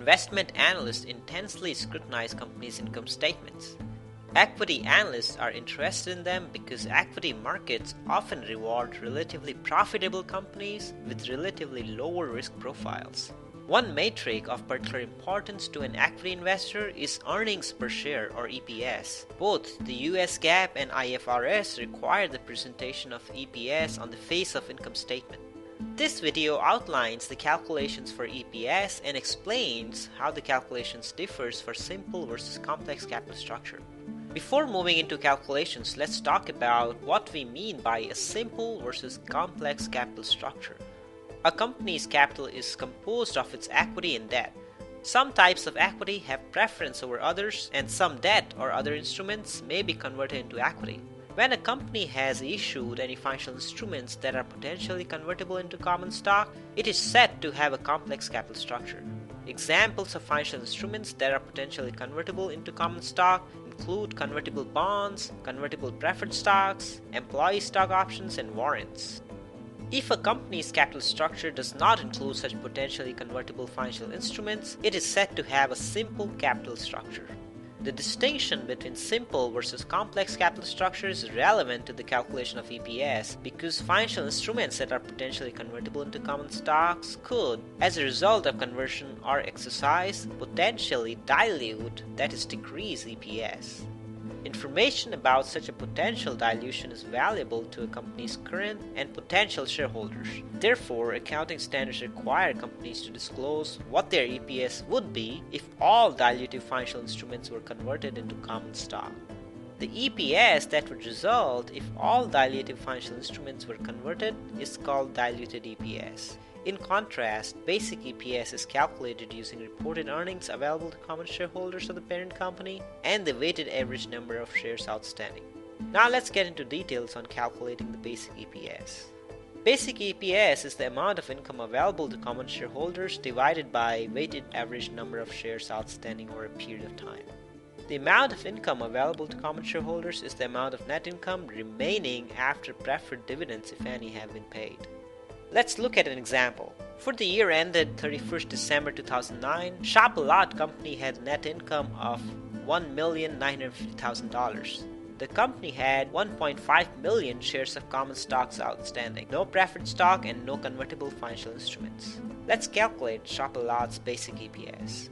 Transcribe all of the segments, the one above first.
investment analysts intensely scrutinize companies' income statements. Equity analysts are interested in them because equity markets often reward relatively profitable companies with relatively lower risk profiles. One metric of particular importance to an equity investor is earnings per share or EPS. Both the US GAAP and IFRS require the presentation of EPS on the face of income statement. This video outlines the calculations for EPS and explains how the calculations differs for simple versus complex capital structure. Before moving into calculations, let's talk about what we mean by a simple versus complex capital structure. A company's capital is composed of its equity and debt. Some types of equity have preference over others, and some debt or other instruments may be converted into equity. When a company has issued any financial instruments that are potentially convertible into common stock, it is said to have a complex capital structure. Examples of financial instruments that are potentially convertible into common stock include convertible bonds, convertible preferred stocks, employee stock options, and warrants. If a company's capital structure does not include such potentially convertible financial instruments, it is said to have a simple capital structure. The distinction between simple versus complex capital structure is relevant to the calculation of EPS because financial instruments that are potentially convertible into common stocks could, as a result of conversion or exercise, potentially dilute, that is, decrease EPS. Information about such a potential dilution is valuable to a company's current and potential shareholders. Therefore, accounting standards require companies to disclose what their EPS would be if all dilutive financial instruments were converted into common stock. The EPS that would result if all dilutive financial instruments were converted is called diluted EPS. In contrast, basic EPS is calculated using reported earnings available to common shareholders of the parent company and the weighted average number of shares outstanding. Now let's get into details on calculating the basic EPS. Basic EPS is the amount of income available to common shareholders divided by weighted average number of shares outstanding over a period of time. The amount of income available to common shareholders is the amount of net income remaining after preferred dividends, if any, have been paid. Let's look at an example. For the year ended 31st December 2009, Shop-A-Lot company had net income of $1,950,000. The company had 1.5 million shares of common stocks outstanding, no preferred stock, and no convertible financial instruments. Let's calculate Shop-A-Lot's basic EPS.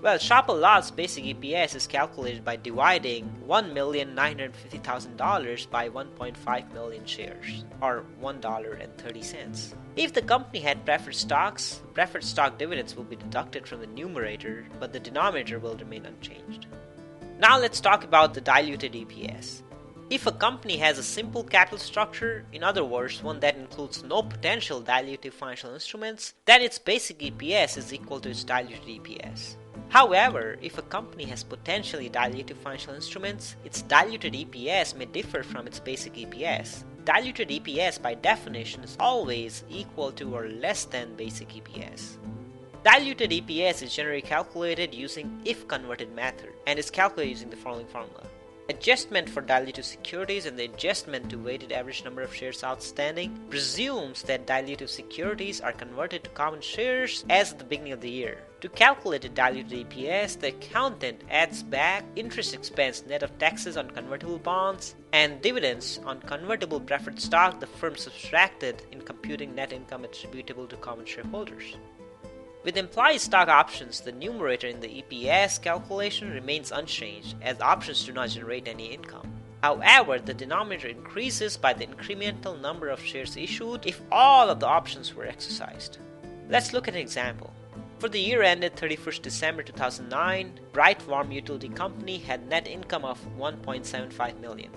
Well, Shop-A-Lot's basic EPS is calculated by dividing $1,950,000 by 1.5 million shares, or $1.30. If the company had preferred stocks, preferred stock dividends will be deducted from the numerator, but the denominator will remain unchanged. Now let's talk about the diluted EPS. If a company has a simple capital structure, in other words, one that includes no potential dilutive financial instruments, then its basic EPS is equal to its diluted EPS. However, if a company has potentially dilutive financial instruments, its diluted EPS may differ from its basic EPS. Diluted EPS by definition is always equal to or less than basic EPS. Diluted EPS is generally calculated using if converted method and is calculated using the following formula. Adjustment for dilutive securities and the adjustment to weighted average number of shares outstanding presumes that dilutive securities are converted to common shares as at the beginning of the year. To calculate the diluted EPS, the accountant adds back interest expense net of taxes on convertible bonds and dividends on convertible preferred stock the firm subtracted in computing net income attributable to common shareholders. With implied stock options, the numerator in the EPS calculation remains unchanged as options do not generate any income. However, the denominator increases by the incremental number of shares issued if all of the options were exercised. Let's look at an example. For the year ended 31st December 2009, Bright Warm Utility Company had net income of $1.75 million.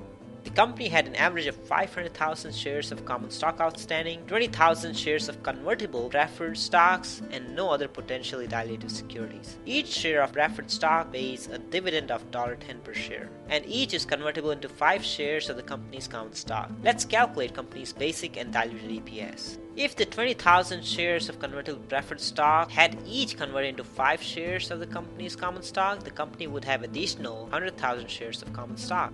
The company had an average of 500,000 shares of common stock outstanding, 20,000 shares of convertible preferred stocks, and no other potentially dilutive securities. Each share of preferred stock pays a dividend of $10 per share, and each is convertible into 5 shares of the company's common stock. Let's calculate company's basic and diluted EPS. If the 20,000 shares of convertible preferred stock had each converted into 5 shares of the company's common stock, the company would have additional 100,000 shares of common stock.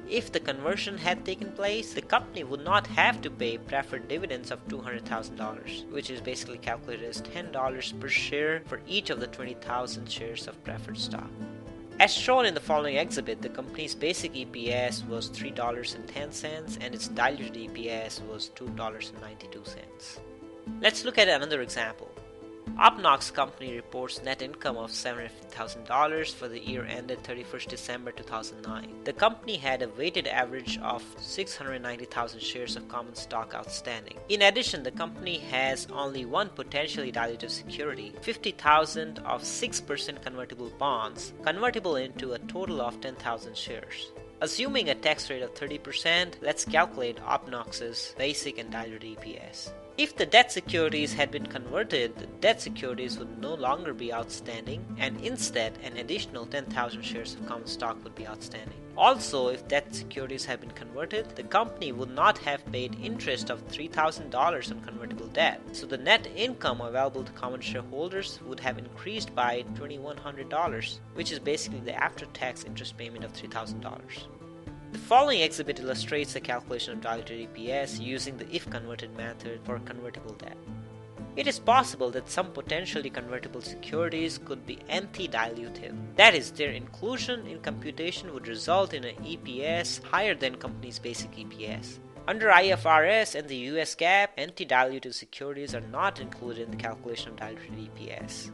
If the conversion had taken place, the company would not have to pay preferred dividends of $200,000, which is basically calculated as $10 per share for each of the 20,000 shares of preferred stock. As shown in the following exhibit, the company's basic EPS was $3.10 and its diluted EPS was $2.92. Let's look at another example. Opnox Company reports net income of $750,000 for the year ended 31st December 2009. The company had a weighted average of 690,000 shares of common stock outstanding. In addition, the company has only one potentially dilutive security, 50,000 of 6% convertible bonds, convertible into a total of 10,000 shares. Assuming a tax rate of 30%, let's calculate Opnox's basic and diluted EPS. If the debt securities had been converted, the debt securities would no longer be outstanding, and instead an additional 10,000 shares of common stock would be outstanding. Also, if debt securities had been converted, the company would not have paid interest of $3,000 on convertible debt, so the net income available to common shareholders would have increased by $2,100, which is basically the after-tax interest payment of $3,000. The following exhibit illustrates the calculation of diluted EPS using the if converted method for convertible debt. It is possible that some potentially convertible securities could be anti-dilutive. That is, their inclusion in computation would result in an EPS higher than company's basic EPS. Under IFRS and the US GAAP, anti-dilutive securities are not included in the calculation of diluted EPS.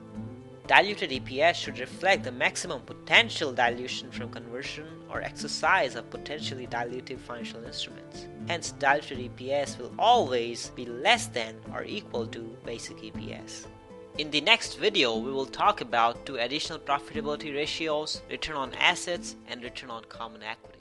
Diluted EPS should reflect the maximum potential dilution from conversion or exercise of potentially dilutive financial instruments. Hence, diluted EPS will always be less than or equal to basic EPS. In the next video, we will talk about two additional profitability ratios, return on assets and return on common equity.